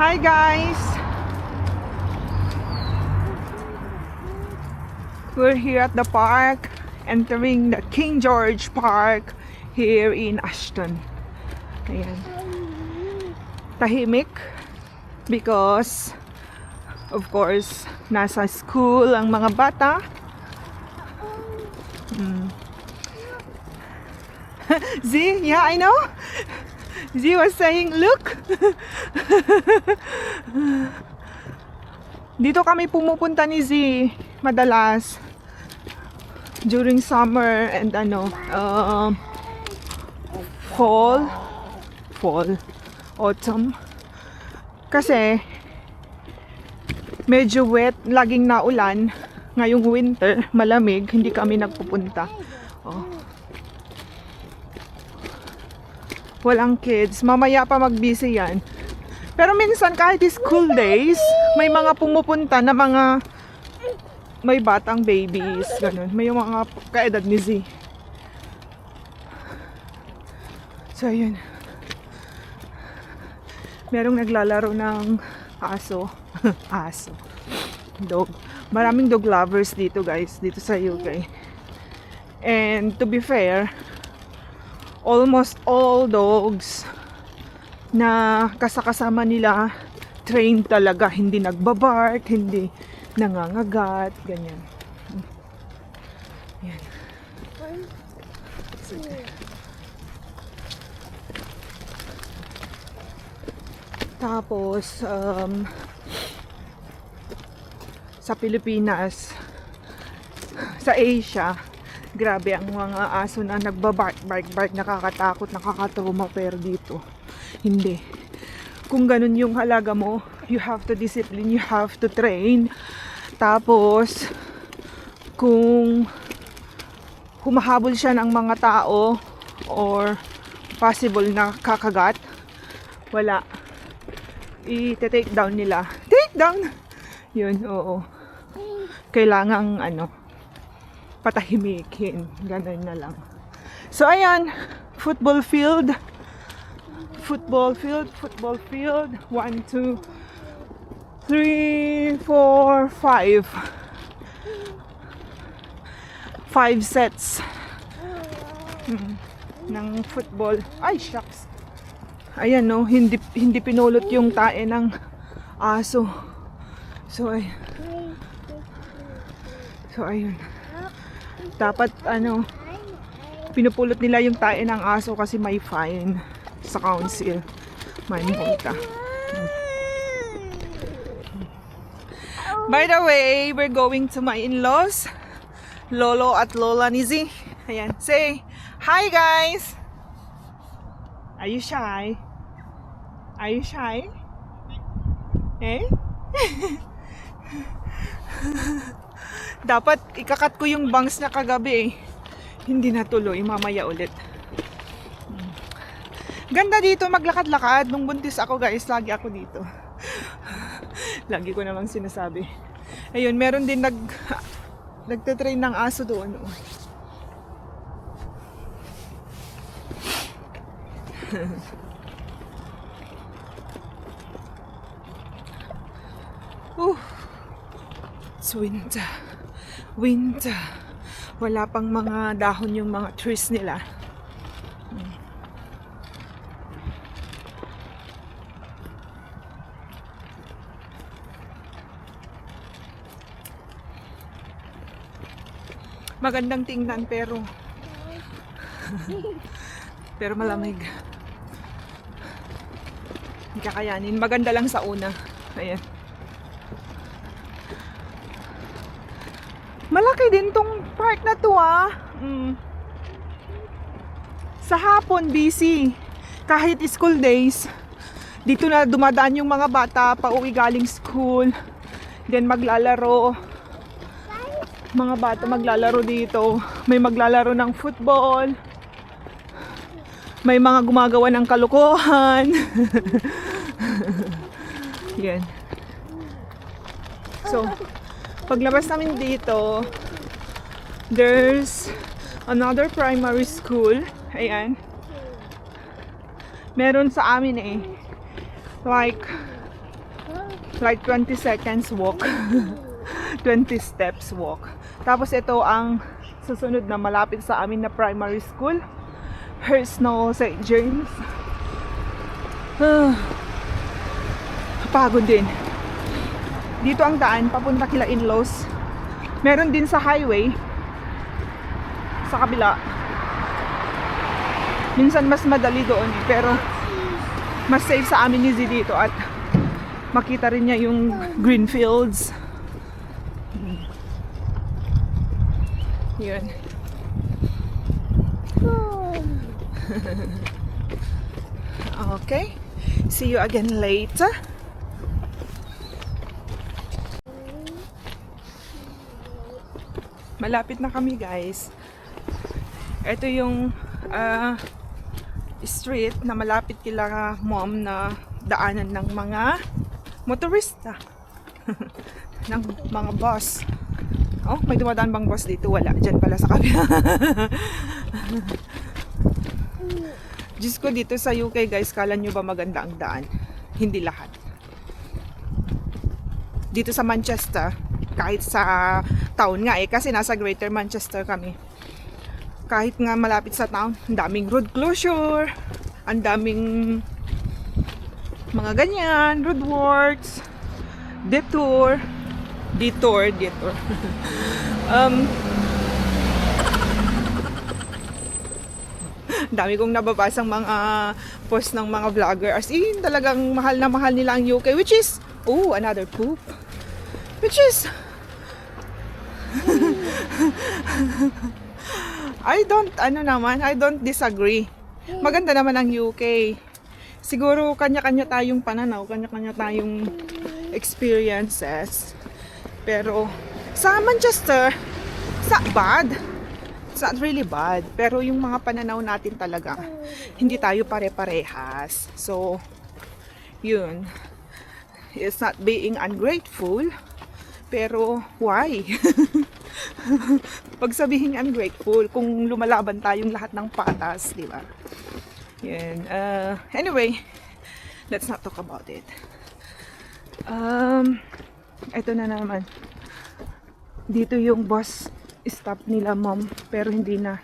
Hi guys! We're here at the park, entering the King George Park here in Ashton. Ayan. Tahimik because of course nasa school ang mga bata. Z, yeah, I know. Z was saying, look. Dito kami pumupunta ni Z madalas during summer and fall, autumn. Kasi medyo wet, laging naulan. Ngayong winter, malamig, hindi kami nagpupunta. Oh. Walang kids. Mamaya pa mag-busy yan. Pero minsan kahit school days, may mga pumupunta na mga may batang babies. Ganun. May mga kaedad ni Z. So, yun. Merong naglalaro ng aso. Aso. Dog. Maraming dog lovers dito, guys. Dito sa UK. And to be fair, almost all dogs na kasama nila trained talaga, hindi nagbabark, hindi nangangagat, ganyan. Yan. Tapos sa Pilipinas, sa Asia, grabe ang mga aso na nagbabark, nakakatakot, nakakatrauma, pero dito hindi. Kung ganun yung halaga mo, you have to discipline, you have to train. Tapos kung humahabol siya ng mga tao or possible na kakagat, wala, i-take down nila. Take down! Yun, oo. Kailangang patahimikin. Ganun na lang. So, ayan. Football field. 1, 2, 3, 4, 5. 5 sets ng football. Ay, shucks. Ayan, no. Hindi pinulot yung tae ng aso. So, ayun. Dapat pinupulot nila yung tae ng aso kasi may fine sa council. May multa. By the way, we're going to my in-laws, Lolo at Lola ni Z. Ayan. Say hi, guys. Are you shy? Are you shy? Eh? Dapat ikakat ko yung bangs na kagabi eh. Hindi natuloy, mamaya ulit. Ganda dito maglakad-lakad. Nung buntis ako, guys, lagi ako dito. Lagi ko namang sinasabi. Ayun, meron din nagte-train ng aso doon. It's winter. Winter. Wala pang mga dahon yung mga trees nila. Magandang tingnan pero malamig. Hindi kakayanin. Maganda lang sa una. Ayan. Malaki din tong park na to Sa hapon busy. Kahit school days, dito na dumadaan yung mga bata pauwi galing school. Then maglalaro. Mga bata maglalaro dito. May maglalaro ng football. May mga gumagawa ng kalokohan. Yan. So, paglabas namin dito, there's another primary school. Ayan. Meron sa amin like Like 20 seconds walk. 20 steps walk. Tapos ito ang susunod na malapit sa amin na primary school. Hersnow St. James. Pagod din. Dito ang daan papunta kila in-laws. Meron din sa highway sa kabila. Minsan mas madali doon pero mas safe sa amin ni Z dito at makita rin niya yung green fields. Yun. Okay. See you again later. Malapit na kami, guys. Ito yung street na malapit kila mom na daanan ng mga motorista. Ng mga bus. Oh, may dumadaan bang bus dito? Wala. Diyan pala sa kabila. Diyos ko, dito sa UK, guys, kala nyo ba maganda ang daan? Hindi lahat. Dito sa Manchester, kahit sa town nga kasi nasa Greater Manchester kami. Kahit nga malapit sa town, ang daming road closure, ang daming mga ganyan, roadworks, detour. Dami kong nababasang mga post ng mga vlogger. As in, talagang mahal na mahal nila ang UK. Which is, oh, another poop. Which is, I don't disagree. Maganda naman ang UK. Siguro, kanya-kanya tayong pananaw, kanya-kanya tayong experiences. Pero, sa Manchester, it's not bad. It's not really bad. Pero yung mga pananaw natin talaga, hindi tayo pare-parehas. So, yun. It's not being ungrateful. Pero, why? Pag sabihin ungrateful, kung lumalaban tayong lahat ng patas, di ba? Yun. Anyway, let's not talk about it. Ito na naman. Dito yung bus stop nila, mom, pero hindi na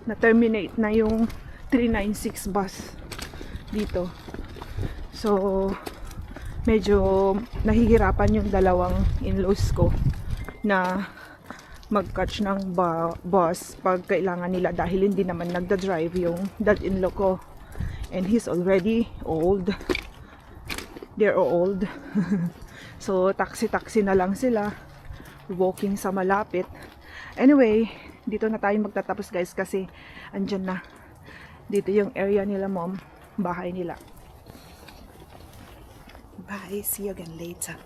na-terminate na yung 396 bus dito. So, medyo nahihirapan yung dalawang in-laws ko na mag-catch ng bus pag kailangan nila dahil hindi naman nagda-drive yung dad-in-law ko. And he's already old. They're old. So, taxi-taxi na lang sila. Walking sa malapit. Anyway, dito na tayo magtatapos, guys, kasi andyan na. Dito yung area nila, mom. Bahay nila. Bye. See you again later.